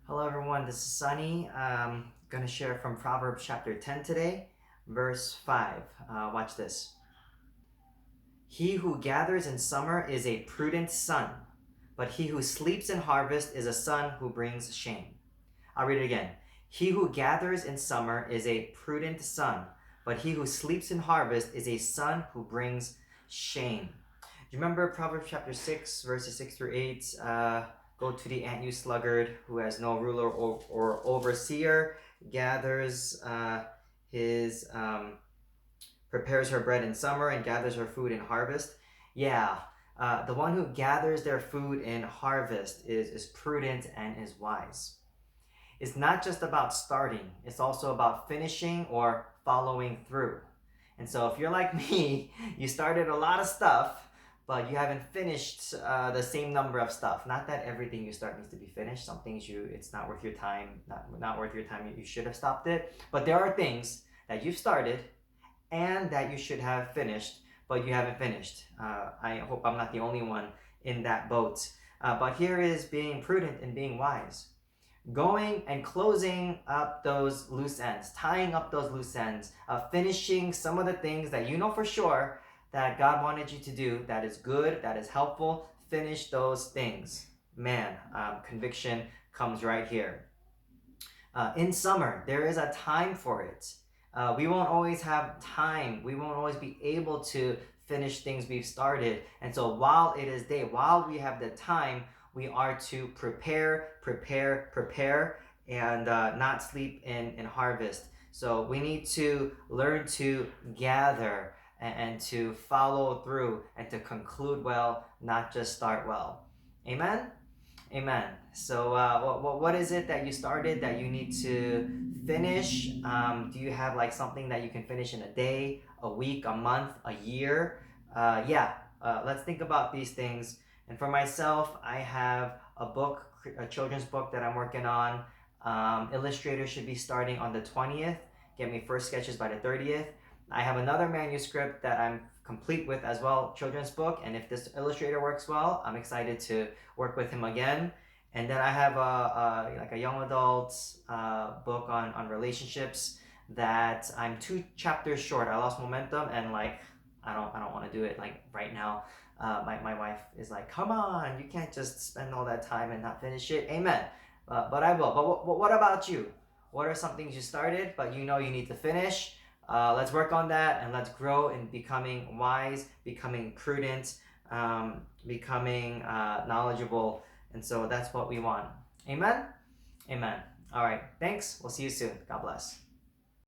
Hello everyone, this is Sunny. Going to share from Proverbs chapter 10 today, verse 5. Watch this. He who gathers in summer is a prudent son, but he who sleeps in harvest is a son who brings shame. I'll read it again. He who gathers in summer is a prudent son, but he who sleeps in harvest is a son who brings shame. Do you remember Proverbs chapter 6, verses 6 through 8? Go to the ant, you sluggard, who has no ruler or overseer, gathers his, prepares her bread in summer and gathers her food in harvest. Yeah, the one who gathers their food in harvest is prudent and is wise. It's not just about starting, it's also about finishing or following through. And so if you're like me, you started a lot of stuff, but you haven't finished the same number of stuff. Not that everything you start needs to be finished. Some things it's not worth your time, not worth your time, you should have stopped it. But there are things that you've started and that you should have finished, but you haven't finished. I hope I'm not the only one in that boat. But here is being prudent and being wise. Going and closing up those loose ends, tying up those loose ends, finishing some of the things that you know for sure that God wanted you to do, that is good, that is helpful. Finish those things. Man, conviction comes right here. In summer, there is a time for it. We won't always have time. We won't always be able to finish things we've started. And so while it is day, while we have the time, we are to prepare, and not sleep in harvest. So we need to learn to gather and to follow through and to conclude well, not just start well. Amen? Amen. So what is it that you started that you need to finish? Do you have like something that you can finish in a day, a week, a month, a year? Let's think about these things. And for myself, I have a book, a children's book that I'm working on. Illustrator should be starting on the 20th. Get me first sketches by the 30th. I have another manuscript that I'm complete with as well, children's book. And if this illustrator works well, I'm excited to work with him again. And then I have a young adult book on relationships that I'm 2 chapters short. I lost momentum and I don't want to do it like right now. My wife is like, come on, you can't just spend all that time and not finish it. Amen. But I will. But what about you? What are some things you started, but you know you need to finish? Let's work on that and let's grow in becoming wise, becoming prudent, becoming knowledgeable. And so that's what we want. Amen? Amen. All right. Thanks. We'll see you soon. God bless.